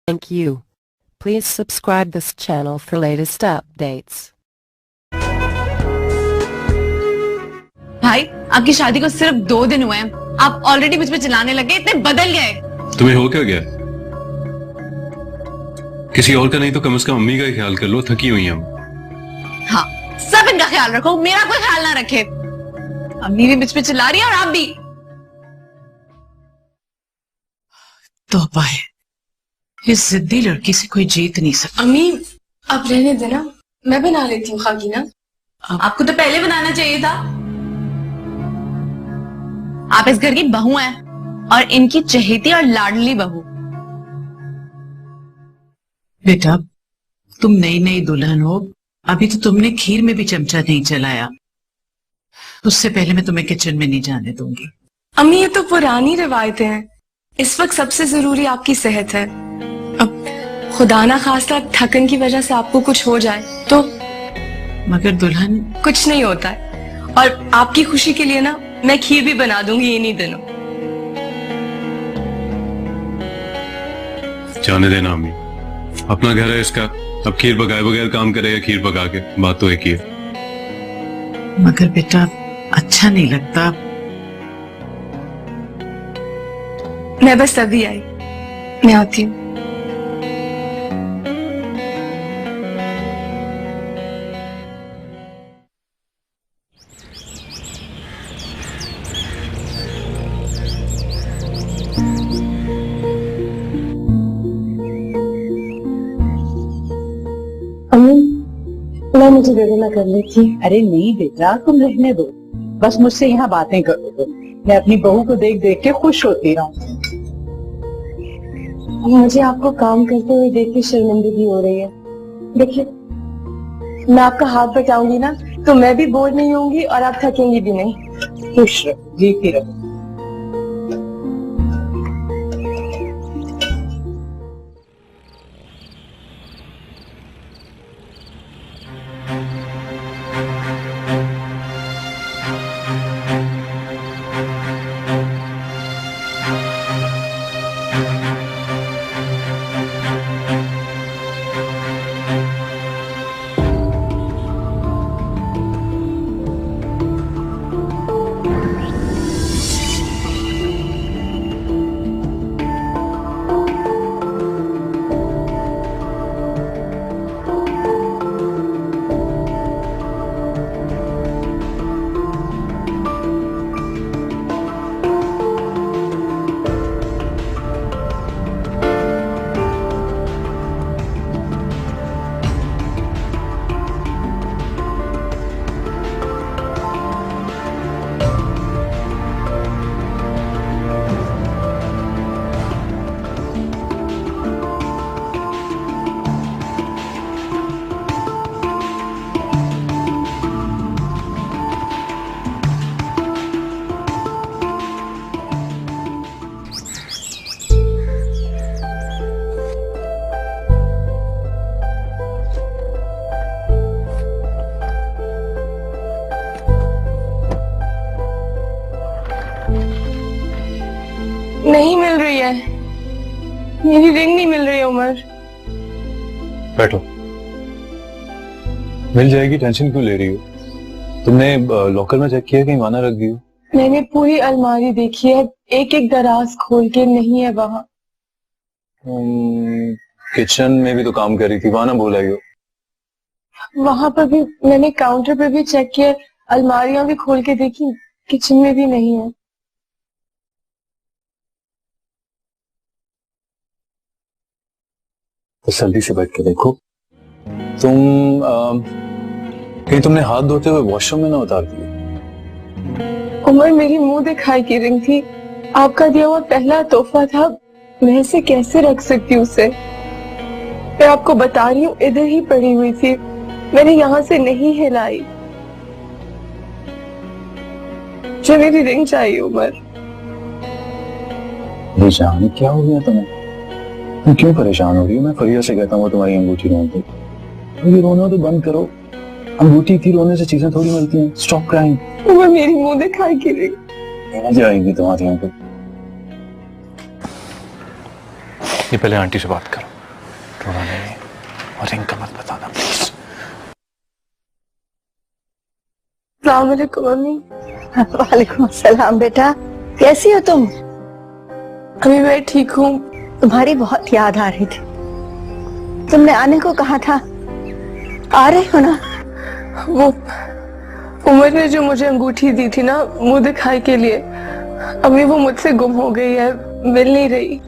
Thank you. Please subscribe this channel for latest updates. भाई, आपकी शादी को सिर्फ 2 दिन हुए हैं, आप ऑलरेडी मुझ पे चिल्लाने लगे, इतने बदल गए। तुम्हें हो क्या गया? किसी और का नहीं तो कम से कम अम्मी का ही ख्याल कर लो, थकी हुई हम। हाँ, सब इनका ख्याल रखो, मेरा कोई ख्याल ना रखे। अम्मी भी मुझ पे चिल्ला रही है और आप भी। तौबा है, इस जिद्दी लड़की से कोई जीत नहीं सकता। अम्मी, आप रहने देना, मैं बना लेती हूँ खाकी ना। आपको तो पहले बनाना चाहिए था। आप इस घर की बहू हैं और इनकी चहेती और लाडली बहू। बेटा, तुम नई नई दुल्हन हो, अभी तो तुमने खीर में भी चमचा नहीं चलाया। उससे पहले मैं तुम्हें किचन में नहीं जाने दूंगी। अम्मी, ये तो पुरानी रिवायतें हैं। इस वक्त सबसे जरूरी आपकी सेहत है। अब खुदा ना खास्ता थकन की वजह से आपको कुछ हो जाए तो मगर दुल्हन, कुछ नहीं होता है। और आपकी खुशी के लिए ना मैं खीर भी बना दूंगी इन्हीं दिनों। जाने देना अम्मी, अपना घर है इसका। अब खीर पकाए बगैर काम करेगा खीर पका के, बात तो एक ही है। मगर बेटा, अच्छा नहीं लगता। मैं बस तभी आई, मैं आती हूँ। अम्मी, मुझे दे देना कर लेती। अरे नहीं बेटा, तुम रहने दो, बस मुझसे यहाँ बातें करो तुम। मैं अपनी बहू को देख देख के खुश होती रहूं। मुझे आपको काम करते हुए देख के शर्मिंदगी हो रही है। देखिए, मैं आपका हाथ बटाऊंगी ना तो मैं भी बोर नहीं होंगी और आप थकेंगी भी नहीं। खुश रहो, जीती रहो। नहीं मिल रही है, मेरी रिंग नहीं मिल रही है। उमर, बैठो, मिल जाएगी, टेंशन क्यों ले रही हो? तुमने लॉकर में चेक किया कहीं वहां ना रख दी हो? मैंने पूरी अलमारी देखी है, एक एक दराज खोल के, नहीं है वहां। किचन में भी तो काम कर रही थी, वहां ना भूल आई हो? वहां पर भी मैंने काउंटर पे भी चेक किया, अलमारियां भी खोल के देखी, किचन में भी नहीं है। तो जल्दी से बैठ के देखो। कहीं तुमने हाथ धोते हुए वॉशरूम में ना उतार दिए? उमर, मेरी मुंह दिखाई की रिंग थी, आपका दिया हुआ पहला तोहफा था, मैं इसे कैसे रख सकती हूँ उसे? मैं आपको बता रही हूँ, इधर ही पड़ी हुई थी, मैंने यहाँ से नहीं हिलाई। जो मेरी रिंग चाहिए उमर। जान, क्या हो गया तुम्हें? तुम क्यों परेशान हो रही हो? मैं फरिया से कहता हूँ तुम्हारी अंगूठी रोन दो। ये रोना तो बंद करो। अंगूठी थी, रोने से चीजें थोड़ी मिलती हैं। Stop crying. वो मेरी मुंह दिखाई की रही। मजा आएगी तुम्हारी यहाँ पे। ये पहले आंटी से बात करो। रोना नहीं और रिंग का मत बताना प्लीज। अस्सलाम वालेकुम मम्मी। वालेकुम अस्सलाम बेटा, कैसी हो तुम? अभी मैं ठीक हूँ। तुम्हारी बहुत याद आ रही थी। तुमने आने को कहा था, आ रहे हो ना? वो उमर ने जो मुझे अंगूठी दी थी ना मुंह दिखाई के लिए, अभी वो मुझसे गुम हो गई है, मिल नहीं रही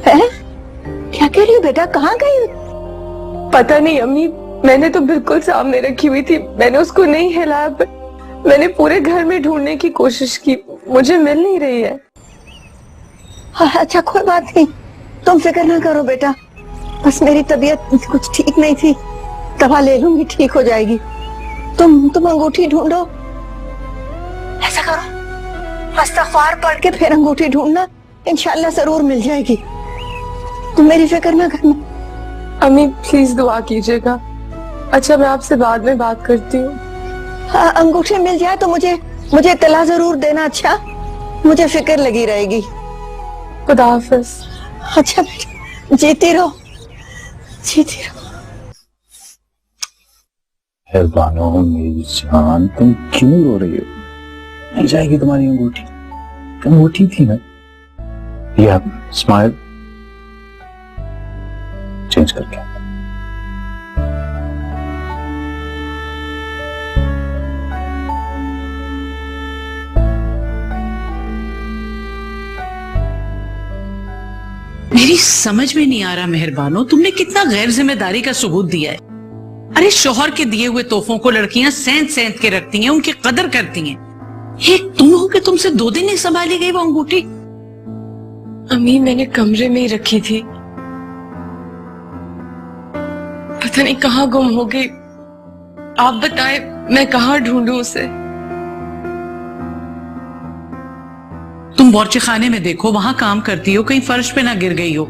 है? क्या कह रही हो बेटा, कहाँ गई? पता नहीं अम्मी, मैंने तो बिल्कुल सामने रखी हुई थी, मैंने उसको नहीं हिलाया, मैंने पूरे घर में ढूंढने की कोशिश की, मुझे मिल नहीं रही है। अच्छा कोई बात नहीं, तुम फिक्र ना करो बेटा, बस मेरी तबीयत कुछ ठीक नहीं थी, दवा ले लूंगी, ठीक हो जाएगी। तुम अंगूठी ढूंढो, ऐसा करो इस्तिग़फ़ार पढ़ के फिर अंगूठी ढूंढना, इंशाल्लाह जरूर मिल जाएगी, तुम मेरी फिक्र ना करना। अम्मी प्लीज दुआ कीजिएगा। अच्छा मैं आपसे बाद में बात करती हूँ। हाँ, अंगूठी मिल जाए तो मुझे इत्तला जरूर देना, अच्छा? मुझे फिक्र लगी रहेगी। खुदा हाफिज। अच्छा बेटा, जीती रहो, जीती रहो। बानो मेरी जान, तुम क्यों रो रही हो? मिल जाएगी तुम्हारी अंगूठी, अंगूठी थी ना। ये स्माइल चेंज करके। मेरी समझ में नहीं आ रहा मेहरबानो, तुमने कितना गैर जिम्मेदारी का सबूत दिया है। अरे शोहर के दिए हुए तोहफों को लड़कियां सेंध सेंध के रखती हैं, उनकी कदर करती हैं। एक तुम हो कि तुमसे 2 दिन नहीं संभाली गई वो अंगूठी। अम्मी मैंने कमरे में ही रखी थी, पता नहीं कहाँ गुम हो गई। आप बताएं मैं कहाँ ढूंढूं उसे? तुम बावर्ची खाने में देखो, वहां काम करती हो, कहीं फर्श पे ना गिर गई हो।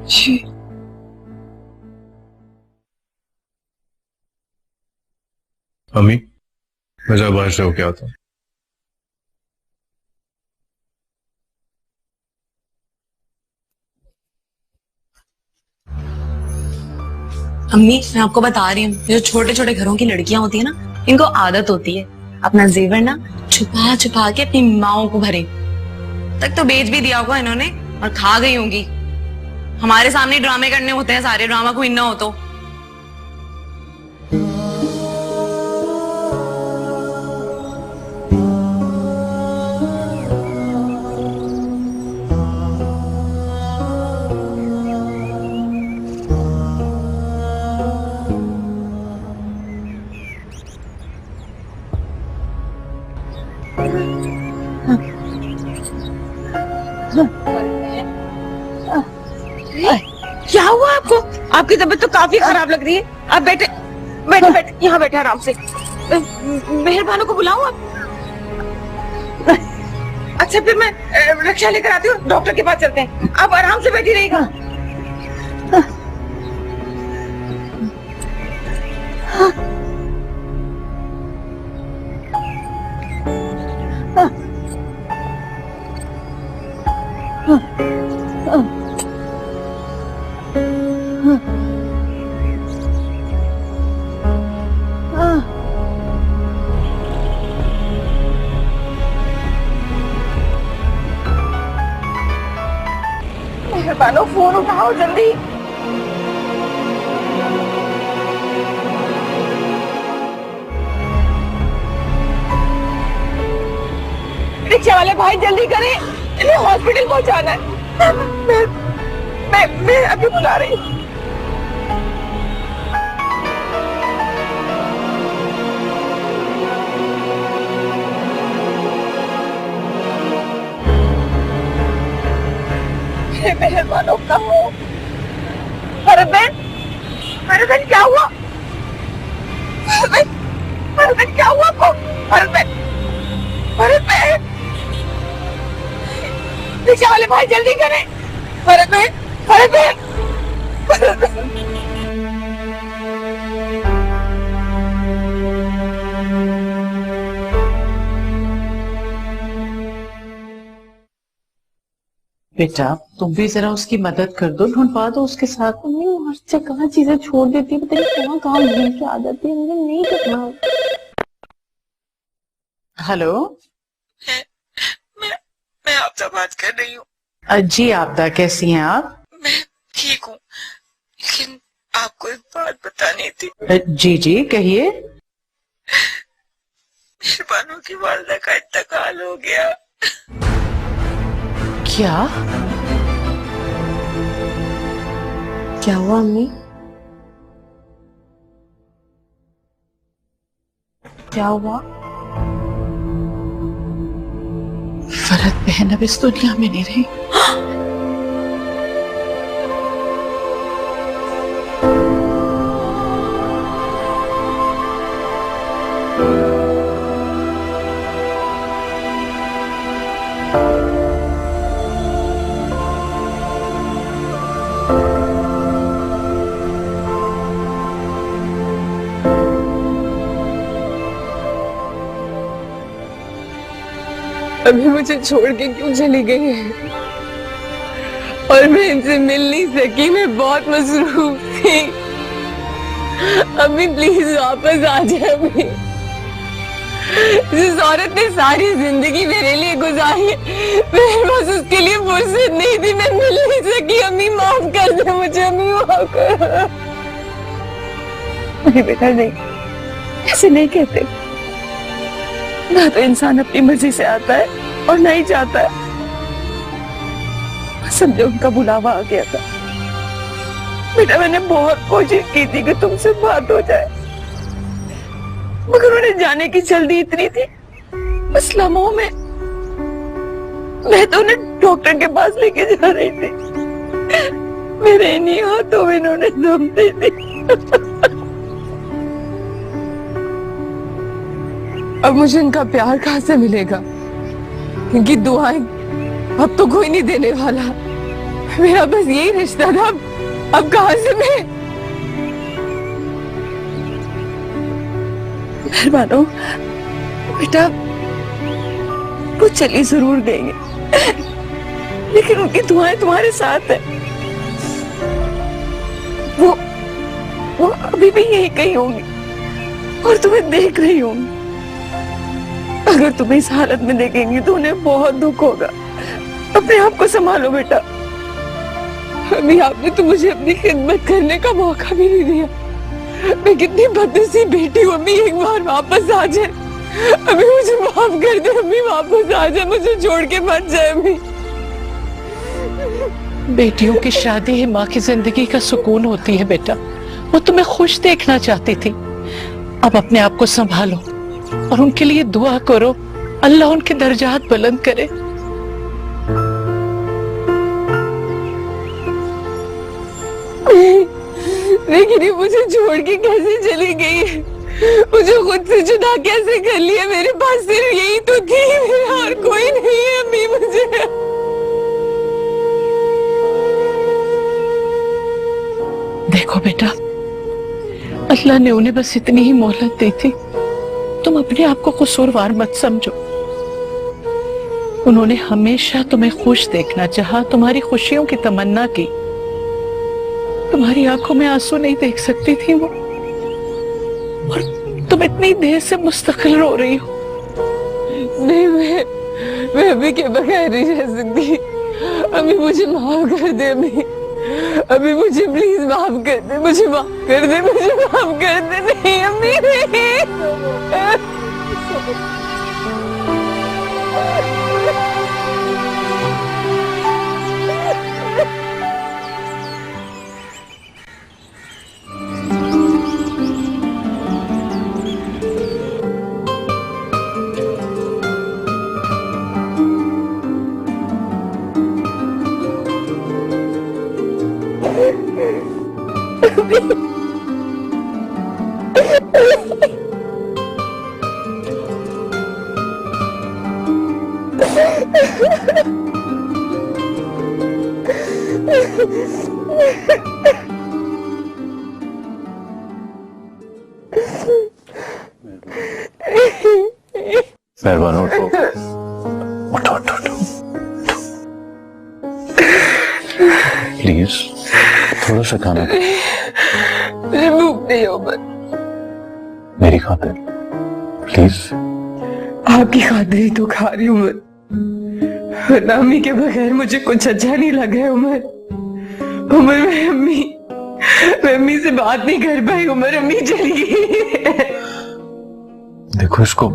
जी। अम्मी मैं जरा बाहर से होके आता हूँ। अम्मी मैं आपको बता रही हूँ, जो छोटे छोटे घरों की लड़कियां होती है ना, इनको आदत होती है अपना जेवर ना छुपा छुपा के अपनी माओ को भरे। तक तो बेच भी दिया होगा इन्होंने और खा गई होंगी। हमारे सामने ड्रामे करने होते हैं, सारे ड्रामा क्वीन ना हो तो। क्या हुआ आपको? आपकी तबीयत तो काफी खराब लग रही है। आप बैठे बैठे बैठे यहाँ बैठे आराम से। मेहरबानों को बुलाऊं आप? अच्छा फिर मैं रिक्शा लेकर आती हूँ, डॉक्टर के पास चलते हैं। आप आराम से बैठी रहिएगा। मेहरबानों फोन उठाओ जल्दी। रिक्शा वाले भाई जल्दी करें, इन्हें हॉस्पिटल पहुंचाना है। मैं अभी बुला रही हूँ। मेहरबानों का हो। भरत क्या हुआ? भरत क्या हुआ आपको? भरत रिक्शा वाले भाई जल्दी करें। भरत बेटा तुम भी जरा उसकी मदद कर दो, ढूंढवा दो उसके साथ। मम्मी वो हर जगह चीजें छोड़ देती है, पता नहीं कहाँ कहाँ भूल के आ जाती है, मुझे नहीं करना। हेलो, मैं आपसे बात कर रही हूँ। जी आपदा, कैसी हैं आप? मैं ठीक हूँ, लेकिन आपको एक बात बतानी थी। जी जी कहिए। मेहरबानों की वालदा का इंतकाल हो गया। क्या? क्या हुआ अम्मी? क्या हुआ? फरहत बहन अब इस दुनिया में नहीं रही। अभी मुझे छोड़ के क्यों चली गई है? और मैं इनसे मिल नहीं सकी, मैं बहुत मसरूफ थी। अम्मी प्लीज वापस आ जाए अम्मी। जिस औरत ने सारी जिंदगी मेरे लिए गुजारी, मेरे पास उसके लिए फुर्सत नहीं थी, मैं मिल नहीं सकी। अम्मी माफ कर दे मुझे, अम्मी माफ कर। नहीं बेटा नहीं, ऐसे नहीं कहते। ना तो इंसान अपनी मर्जी से आता है और ना ही जाता है। समझो उनका बुलावा आ गया था। बेटा मैंने बहुत कोशिश की थी कि तुमसे बात हो जाए, मगर उन्हें जाने की जल्दी इतनी थी। बस लम्हों में मैं तो उन्हें डॉक्टर के पास लेके जा रही थी, मेरे इन्हीं हाथों में इन्होंने दम दे दी। अब मुझे इनका प्यार कहाँ से मिलेगा? इनकी दुआएं अब तो कोई नहीं देने वाला। मेरा बस यही रिश्ता था, अब कहाँ से मैं? मेहरबानो बेटा, वो चली जरूर गई, लेकिन उनकी दुआएं तुम्हारे साथ है। वो अभी भी यही कहीं होंगी और तुम्हें देख रही होंगी। अगर तुम्हें इस हालत में देखेंगी तो उन्हें बहुत दुख होगा। अपने आप को संभालो बेटा। अभी आपने तो मुझे अपनी खिदमत करने का मौका भी नहीं दिया। मैं कितनी बदनसीब बेटी हूँ। अम्मी एक बार वापस आ जाए, अभी मुझे माफ कर दे। अम्मी वापस आ जाए, मुझे छोड़ के मत जाए अम्मी। बेटियों की शादी ही माँ की जिंदगी का सुकून होती है बेटा। वो तुम्हें खुश देखना चाहती थी। अब अपने आप को संभालो और उनके लिए दुआ करो, अल्लाह उनके दर्जात बुलंद करे। लेकिन ये मुझे छोड़ के कैसे चली गई है? मुझे खुद से जुदा कैसे कर लिया? मेरे पास सिर्फ यही तो थी, मेरा और कोई नहीं है अम्मी। मुझे देखो बेटा, अल्लाह ने उन्हें बस इतनी ही मोहलत दी थी। तुम अपने आप को कसूरवार मत समझो। उन्होंने हमेशा तुम्हें खुश देखना चाहा, तुम्हारी खुशियों की तमन्ना की। तुम्हारी आंखों में आंसू नहीं देख सकती थी वो, और तुम इतनी देर से मुस्तकिल रो रही हो। नहीं, मैं अभी के बगैर नहीं रह सकती। अभी मुझे माफ कर दे अम्मी। अभी मुझे प्लीज माफ कर दे, मुझे माफ कर दे, मुझे माफ कर दे। नहीं अम्मी नहीं। मेहरबान उठो, उठो उठो उठो। थोड़ा सा खाना खा। मुझे भूख नहीं उमर। मेरी खातिर प्लीज। आपकी खातिर ही तो खा रही हूँ उमर, वरना अम्मी के बगैर मुझे कुछ अच्छा नहीं लग रहा है उमर। उमर मैं अम्मी से बात नहीं कर पाई उमर, अम्मी चली गई। देखो इसको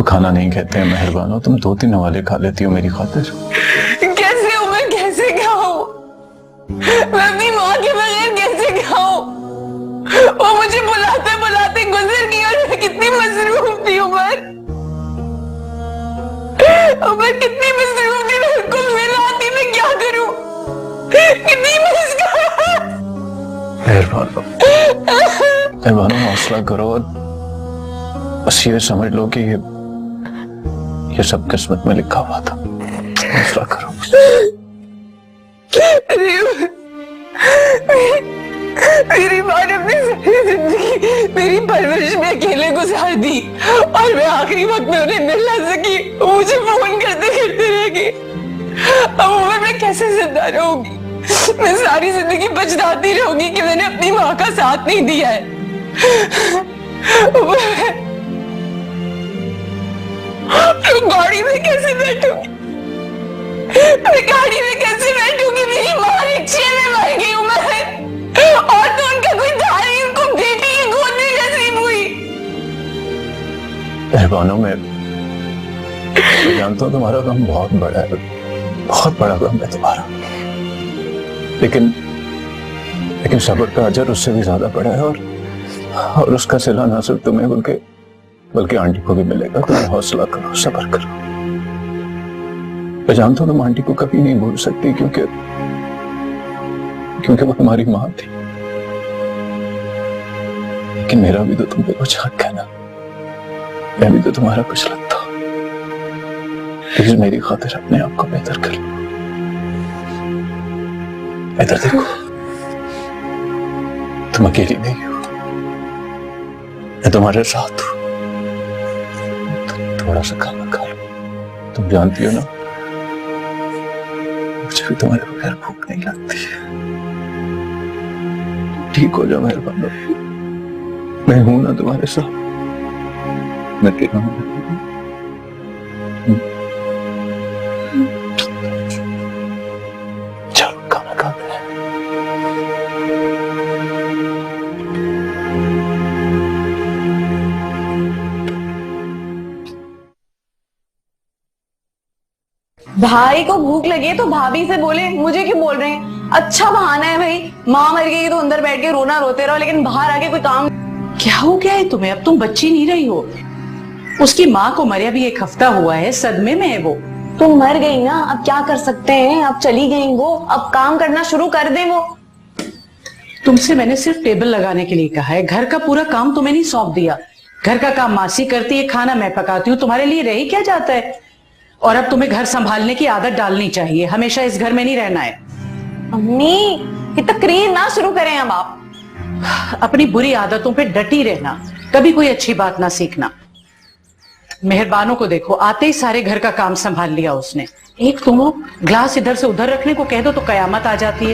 खाना नहीं कहते हैं, मेहरबान हो तुम 2-3 हवाले खा लेती हो मेरी खातिर। कैसे उमर, कैसे खाऊं? मैं अपनी माँ के बगैर कैसे खाऊं? वो मुझे बुलाते बुलाते गुजर गई और मैं कितनी मसरूफ थी उमर कितनी मसरूफ थी। मैं उसको मिलाती, मैं क्या करूं? कितनी मेहरबान हौसला करो और बस ये समझ लो कि ये सब किस्मत में लिखा हुआ था। हौसला करो। मेरी माँ ने अपनी सारी जिंदगी मेरी परवरिश में अकेले गुजार दी और मैं आखिरी वक्त में उन्हें मिल ना सकी। वो मुझे फोन करते करते रह गई। अब उम्र में कैसे जिंदा रहूंगी? मैं सारी जिंदगी पछताती रहूंगी कि मैंने अपनी माँ का साथ नहीं दिया है। तो गाड़ी में कैसे बैठूंगी? मैं गाड़ी में कैसे बैठूंगी? मेरी माँ रिक्शे में मर गई उमर और तो उनका कोई था नहीं, उनको बेटी की गोद नहीं नसीब हुई। मेहरबानों मैं जानता हूँ तुम्हारा गम बहुत बड़ा है, बहुत बड़ा गम है तुम्हारा, लेकिन सब्र का अजर उससे भी ज्यादा बड़ा है और उसका सिला ना सिर्फ तुम्हें बल्कि आंटी को भी मिलेगा। तुम हौसला करो, सब्र करो। मैं जानता हूँ तुम आंटी को कभी नहीं भूल सकती क्योंकि वो तुम्हारी माँ थी, लेकिन मेरा भी तो तुम पे कुछ हक है ना। मैं भी तो तुम्हारा कुछ लगता। प्लीज मेरी खातिर अपने आप को बेहतर कर लो। इधर देखो, तुम अकेली नहीं हो, मैं तुम्हारे साथ हूं। थोड़ा सा खाना खा लो। तुम जानती हो ना मुझे भी तुम्हारे बगैर भूख नहीं लगती है। ठीक हो जाओ मेहरबान, मैं हूं ना तुम्हारे साथ। मैं तेरा हूं। चलो खाना खाते हैं। भाई को भूख लगी है तो भाभी से बोले, मुझे क्यों बोल रहे हैं? अच्छा बहाना है भाई, माँ मर गई तो अंदर बैठ के रोना रोते रहो, लेकिन बाहर आके कोई काम। क्या हो गया है तुम्हें? अब तुम बच्ची नहीं रही हो। उसकी माँ को मरे भी 1 हफ्ता हुआ है, सदमे में है वो। तुम मर गई ना, अब क्या कर सकते हैं? अब चली गई वो, अब काम करना शुरू कर दे वो। तुमसे मैंने सिर्फ टेबल लगाने के लिए कहा है, घर का पूरा काम तुम्हें नहीं सौंप दिया। घर का काम मासी करती है, खाना मैं पकाती हूँ, तुम्हारे लिए रह ही क्या जाता है? और अब तुम्हें घर संभालने की आदत डालनी चाहिए, हमेशा इस घर में नहीं रहना है। अम्मी ये तकरीर ना शुरू करें अब आप। अपनी बुरी आदतों पे डटी रहना, कभी कोई अच्छी बात ना सीखना। मेहरबानों को देखो, आते ही सारे घर का काम संभाल लिया उसने। एक तुम हो, ग्लास इधर से उधर रखने को कह दो तो कयामत आ जाती है।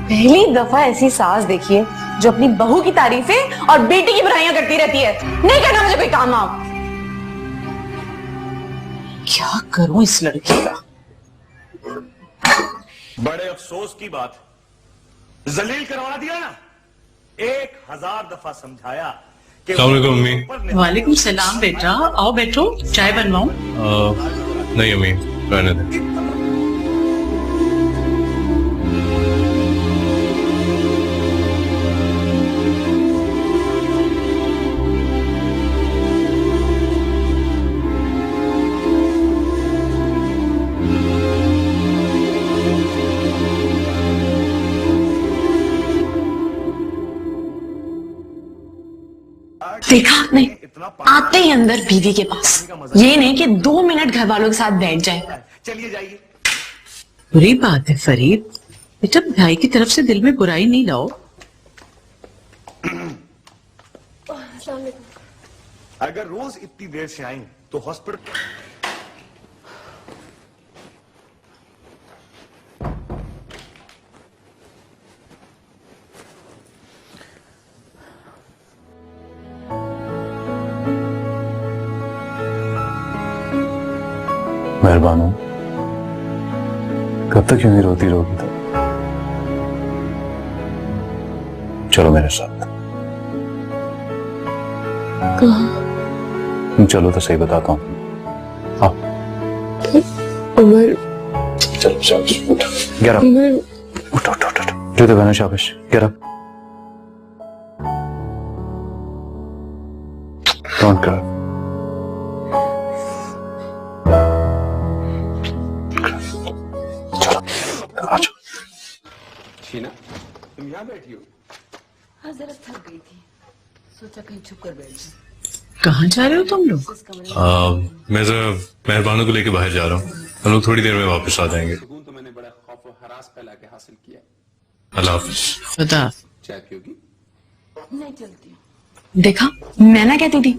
पहली दफा ऐसी सास देखिए जो अपनी बहू की तारीफें और बेटी की बुराइयां करती रहती है। नहीं करना मुझे कोई काम आप। क्या करूं इस लड़की का? बड़े अफसोस की बात, जलील करवा दिया ना। 1000 दफा समझाया कि मम्मी। वालेकुम सलाम बेटा, आओ बैठो, चाय बनवाऊं? नहीं अम्मी, रहने दे। देखा आपने, आते ही अंदर बीवी के पास। ये नहीं कि 2 मिनट घर वालों के साथ बैठ जाए। चलिए जाइए। बुरी बात है फरीद, बेटा भाई की तरफ से दिल में बुराई नहीं लाओ। अगर रोज इतनी देर से आई तो हॉस्पिटल। मेहरबान हो, कब तक यूं ही रोती रहोगी? तो चलो मेरे साथ। कहाँ? चलो तो सही बताता हूँ। हाँ उमर, चलो चलो उठो, गेट अप, उमर, उठो उठो उठो, जूते पहनो, शाबाश, गेट अप, डोंट क्राई। चलो आ जाओ। शीना, तुम यहाँ बैठी हो? हाँ, जरा थक गई थी, सोचा कहीं छुप कर बैठ जाऊं। कहाँ जा रहे हो तुम लोग? मैं जरा मेहरबानों को लेके बाहर जा रहा हूँ। हम लोग थोड़ी देर में वापस आ जाएंगे। तो मैंने बड़ा खौफ और हरास फैला के हासिल किया। अल्लाह हाफिज। खुदा। चाय पियोगी? नहीं, चलती हूँ। देखा, मैं ना कहती थी,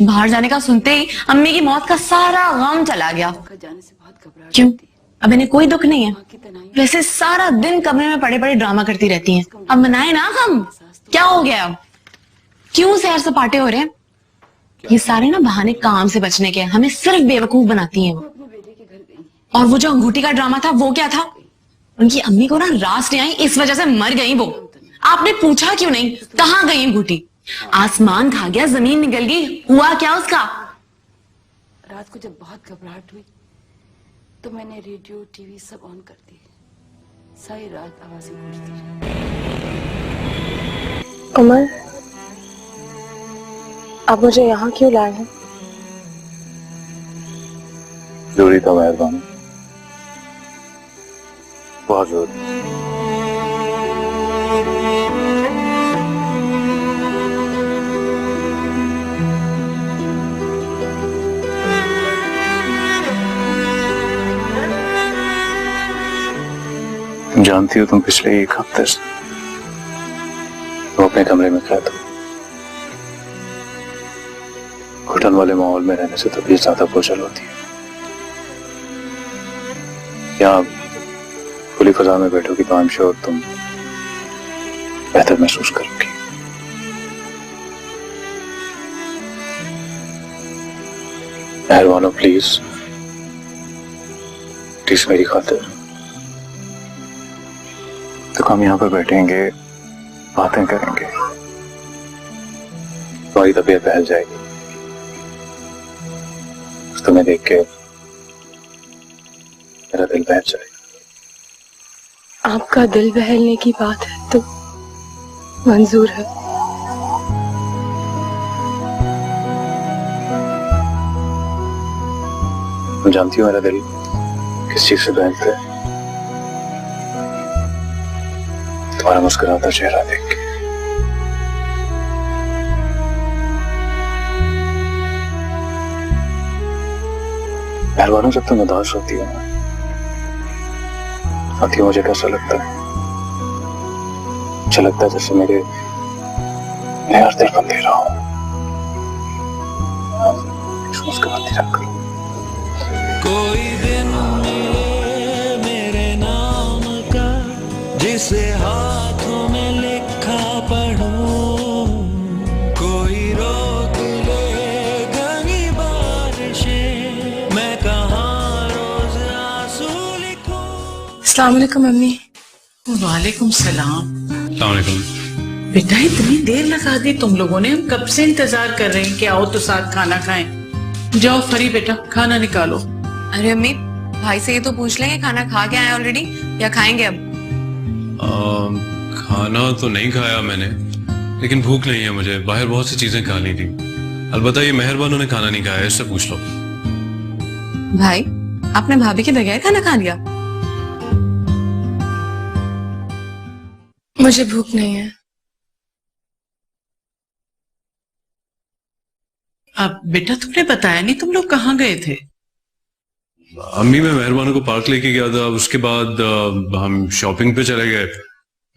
बाहर जाने का सुनते ही अम्मी की मौत का सारा गम चला गया। जाने से बहुत घबराहट क्यों? होती है। अब इन्हें कोई दुख नहीं है। की तनाई वैसे सारा दिन कमरे में पड़े पड़े ड्रामा करती रहती हैं। अब मनाए ना हम। क्या हो गया अब? क्यों सैर सपाटे हो रहे हैं? ये सारे ना बहाने काम से बचने के हैं। हमें सिर्फ बेवकूफ बनाती हैं वो। अपने बेटे के घर गई। और वो जो अंगूठी का ड्रामा था वो क्या था? उनकी अम्मी को ना रास नहीं आई, इस वजह से मर गई वो। आपने पूछा क्यों नहीं कहाँ गई अंगूठी? आसमान खा गया, जमीन निकल गई, हुआ क्या उसका? रात को जब बहुत घबराहट हुई तो मैंने रेडियो टीवी सब ऑन कर दिए। सारी रात आवाजें गूंजती रही। उमर, आप मुझे यहाँ क्यों लाए हैं? जरूरी था मेहरबान, बहुत जरूरी। तुम जानती हो, तुम पिछले एक हफ्ते से तुम अपने कमरे में कैद हो। घुटन वाले माहौल में रहने से तबीयत ज्यादा बोझल होती है। यहाँ खुली फजा में बैठोगी तो आई एम श्योर तुम बेहतर महसूस करोगी। मेहरबानो प्लीज मेरी खातिर तो हम यहाँ पर बैठेंगे, बातें करेंगे, तुम्हारी तबीयत बहल जाएगी। तुम्हें देख के मेरा दिल बहल जाएगा। आपका दिल बहलने की बात है तो मंजूर है। तुम जानती हो मेरा दिल किस चीज से बहलता है? तुम्हारा मुस्कुराता चेहरा देख के। मेहरबानों, जब तुम उदास होती हो ना, आती हो, मुझे कैसा लगता है? अच्छा लगता है जैसे मेरे हर धड़कन दे रहा हूं। मुस्कुराती रहा करो। कोई दिन मिले मेरे नाम का, जिसे हाथों में लिखा पढ़ूं, कोई रोक ले घनी बारिशें, मैं कहाँ रोज आंसू लिखूं। अस्सलाम वालेकुम मम्मी। वालेकुम सलाम। अस्सलाम वालेकुम। बेटा, इतनी देर लगा दी तुम लोगों ने, हम कब से इंतजार कर रहे हैं कि आओ तो साथ खाना खाएं। जाओ फरी बेटा, खाना निकालो। अरे अम्मी, भाई से ये तो पूछ लेंगे खाना खा के आए ऑलरेडी या खाएंगे अब? खाना तो नहीं खाया मैंने, लेकिन भूख नहीं है मुझे। बाहर बहुत सी चीजें खानी थी। अलबत्ता ये मेहरबानों ने खाना नहीं खाया, इससे पूछ लो। भाई, आपने भाभी के बगैर खाना खा लिया? मुझे भूख नहीं है। अब बेटा, तुमने बताया नहीं तुम लोग कहाँ गए थे? अम्मी, मैं मेहरबानों को पार्क लेके गया था, उसके बाद हम शॉपिंग पे चले गए,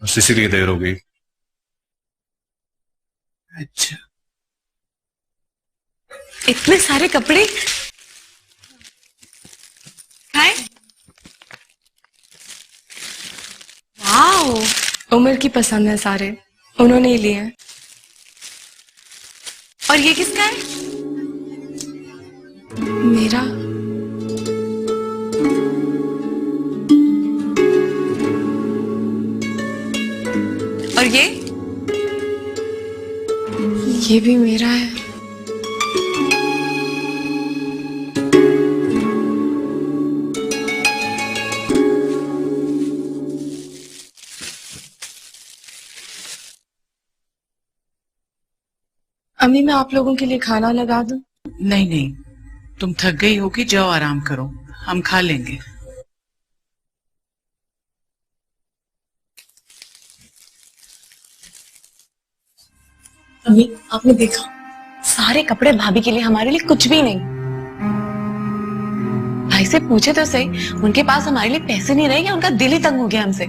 बस इसीलिए देर हो गई। अच्छा, इतने सारे कपड़े हैं? वाओ, उमर की पसंद है सारे, उन्होंने ही लिए हैं। और ये किसका है? मेरा ये भी मेरा है। अम्मी मैं आप लोगों के लिए खाना लगा दूं? नहीं नहीं, तुम थक गई होगी, जाओ आराम करो, हम खा लेंगे। अम्मी आपने देखा, सारे कपड़े भाभी के लिए, हमारे लिए कुछ भी नहीं। भाई से पूछे तो सही, उनके पास हमारे लिए पैसे नहीं रहे या उनका दिल ही तंग हो गया हमसे।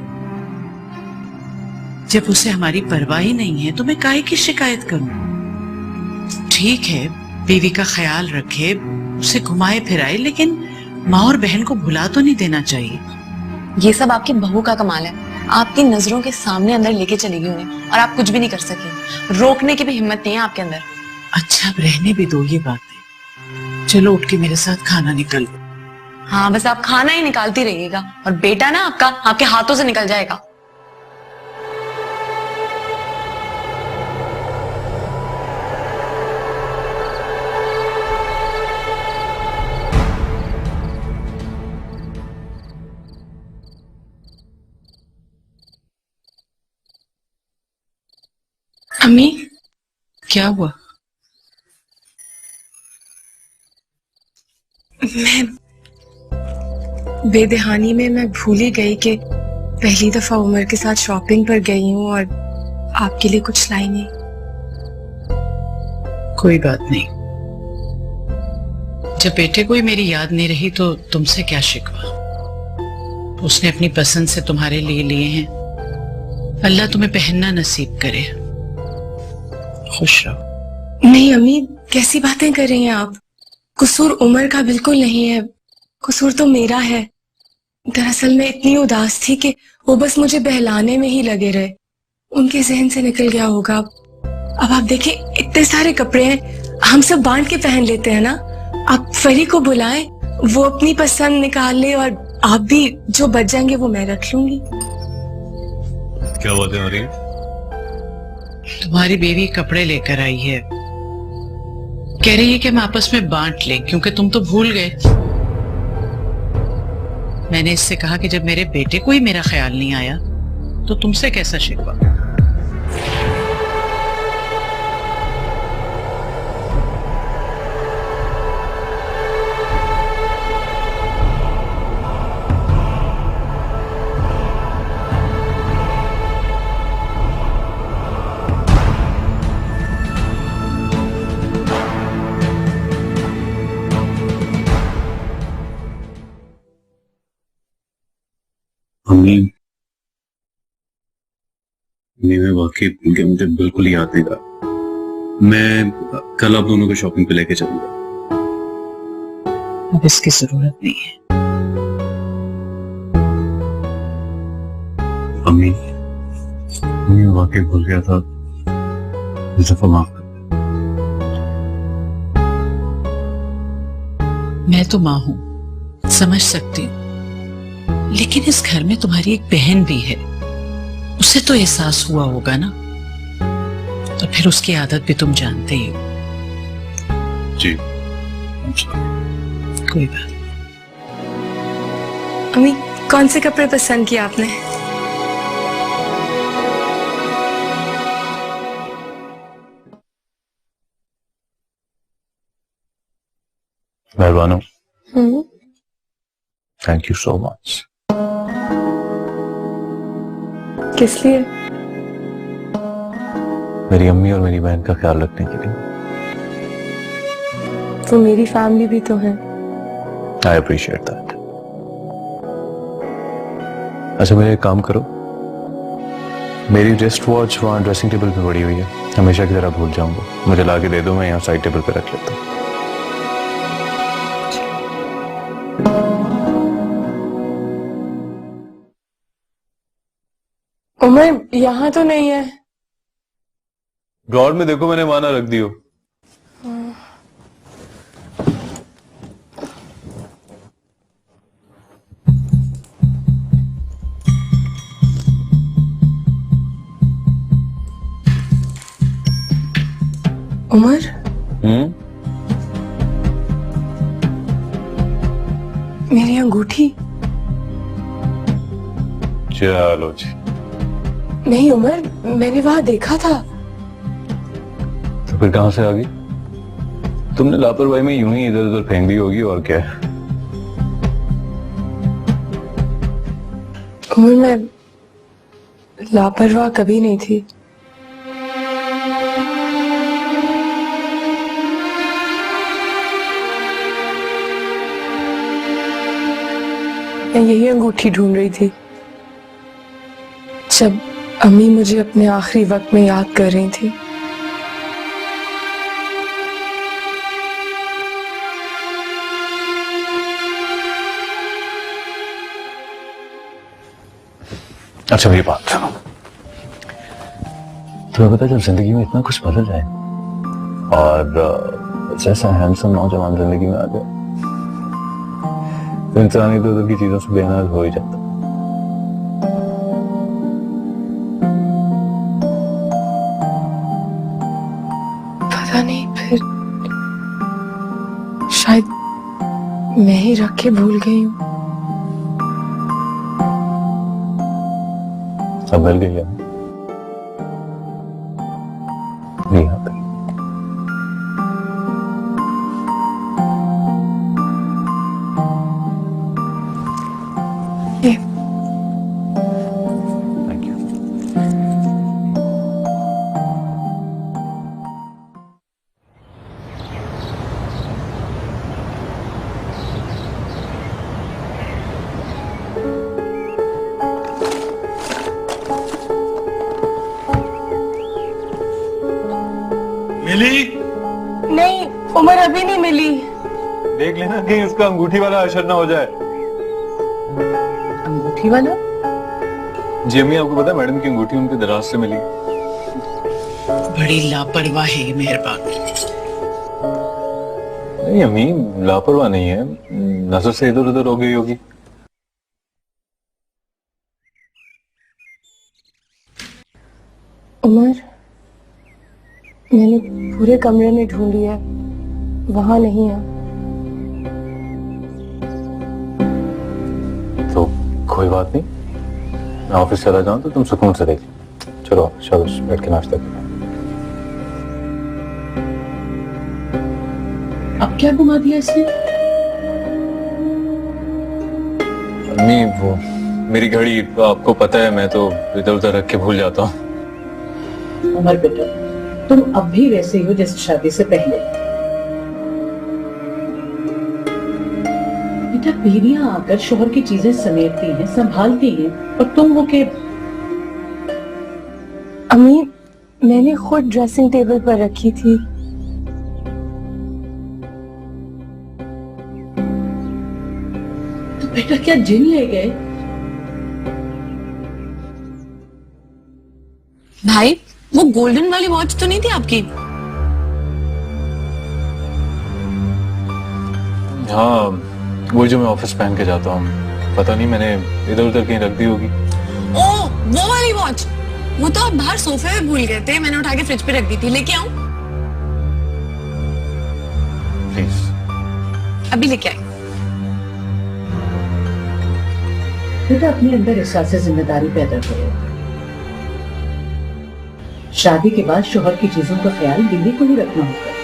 जब उसे हमारी परवाह ही नहीं है तो मैं काहे की शिकायत करूं? ठीक है, बीवी का ख्याल रखे, उसे घुमाए फिराए, लेकिन माँ और बहन को भुला तो नहीं देना चाहिए। ये सब आपकी बहू का कमाल है, आपकी नजरों के सामने अंदर लेके चली गई उन्हें और आप कुछ भी नहीं कर सके। रोकने की भी हिम्मत नहीं है आपके अंदर। अच्छा अब रहने भी दो ये बातें, चलो उठ के मेरे साथ खाना निकल। हाँ बस आप खाना ही निकालती रहिएगा और बेटा ना आपका आपके हाथों से निकल जाएगा। अम्मी क्या हुआ? मैं बेदहानी में मैं भूल ही गई कि पहली दफा उमर के साथ शॉपिंग पर गई हूँ और आपके लिए कुछ लाई नहीं। कोई बात नहीं, जब बेटे को ही मेरी याद नहीं रही तो तुमसे क्या शिकवा। उसने अपनी पसंद से तुम्हारे लिए लिए हैं, अल्लाह तुम्हें पहनना नसीब करे। खुश रहो। नहीं अम्मी कैसी बातें कर रही हैं आप? कसूर उमर का बिल्कुल नहीं है, कसूर तो मेरा है। दरअसल मैं इतनी उदास थी कि वो बस मुझे बहलाने में ही लगे रहे, उनके जहन से निकल गया होगा। अब आप देखिए इतने सारे कपड़े हैं, हम सब बांट के पहन लेते हैं ना। आप फरी को बुलाएं, वो अपनी पसंद निकाल ले और आप भी जो बच जाएंगे वो मैं रख लूंगी। क्या बात है मरियम? तुम्हारी बेबी कपड़े लेकर आई है, कह रही है कि हम आपस में बांट लें क्योंकि तुम तो भूल गए। मैंने इससे कहा कि जब मेरे बेटे को ही मेरा ख्याल नहीं आया तो तुमसे कैसा शिकवा। अम्मी मैं वाकई मुझे बिल्कुल याद नहीं था। मैं कल आप दोनों को शॉपिंग पे लेके चलूंगा। अब इसकी जरूरत नहीं है। अम्मी मैं वाकई भूल गया था, इस दफा माफ कर। मैं तो माँ हूं, समझ सकती हूँ, लेकिन इस घर में तुम्हारी एक बहन भी है, उसे तो एहसास हुआ होगा ना। तो फिर उसकी आदत भी तुम जानते ही हो। जी कोई बात। अम्मी कौन से कपड़े पसंद किए आपने? मेहरबानो, थैंक यू सो मच। किस लिए? मेरी अम्मी और मेरी बहन का ख्याल रखने के लिए। तो मेरी फैमिली भी तो है। I appreciate that. अच्छा मेरे एक काम करो, मेरी रिस्ट वॉच वहां ड्रेसिंग टेबल पे पड़ी हुई है, हमेशा की तरह भूल जाऊंगा, मुझे ला के दे दो, मैं यहाँ साइड टेबल पे रख लेता हूँ। उमर यहाँ तो नहीं है। ड्रॉर में देखो, मैंने वहां ना रख दी हो। उमर, मेरी अंगूठी। चलो जी। नहीं उमर, मैंने वहां देखा था। तो फिर कहां से आ गई? तुमने लापरवाही में यूं ही इधर उधर फेंक दी होगी, और क्या है। उमर, मैं लापरवाह कभी नहीं थी। मैं यही अंगूठी ढूंढ रही थी जब अम्मी मुझे अपने आखिरी वक्त में याद कर रही थी। अच्छा मेरी बात सुनो, तुम्हें पता है जब जिंदगी में इतना कुछ बदल जाए और जैसा हैंडसम नौजवान जिंदगी में आ जाए तो इंसान इधर उधर की चीजों से बेनाज हो ही जाता। पता नहीं, फिर शायद मैं ही रख के भूल गई हूँ। अब मिल गई है यहाँ पे। Thank you. मिली? नहीं उमर, अभी नहीं मिली। देख लेना कहीं उसका अंगूठी वाला असर ना हो जाए। अंगूठी वाला? जी अम्मी, आपको पता है मैडम की अंगूठी उनके दराज से मिली। बड़ी लापरवाह है मेहरबान। नहीं अम्मी, लापरवाह नहीं है, नजर से इधर उधर हो गई होगी। उमर, मैंने पूरे कमरे में ढूंढ लिया, वहां नहीं है। तो कोई बात नहीं, मैं ऑफिस चला जाऊं तो तुम सुकून से देख लो। चलो शाबाश, बैठ के नाश्ता करो। अब क्या घुमा दिया इसने? अम्मी वो मेरी घड़ी, आपको पता है मैं तो इधर उधर रख के भूल जाता हूँ। उमर बेटा, तुम अब भी वैसे ही हो जैसे शादी से पहले। बेटा, बीवियां आकर शोहर की चीजें समेटती हैं, संभालती हैं, और तुम वो के। अम्मी, मैंने खुद ड्रेसिंग टेबल पर रखी थी। तो बेटा क्या जिन ले गए? भाई, वो गोल्डन वाली वॉच तो नहीं थी आपकी? हाँ, वो जो मैं ऑफिस पहन के जाता हूँ। पता नहीं, मैंने इधर उधर कहीं रख दी होगी। ओ, वो वाली वॉच? वो तो आप बाहर सोफे में भूल गए थे, मैंने उठा के फ्रिज पे रख दी थी। लेके आऊं? प्लीज। अभी लेके आई। बेटा, अपने अंदर एहसास जिम्मेदारी पैदा करो। शादी के बाद शोहर की चीजों का ख्याल बीवी को ही रखना होगा।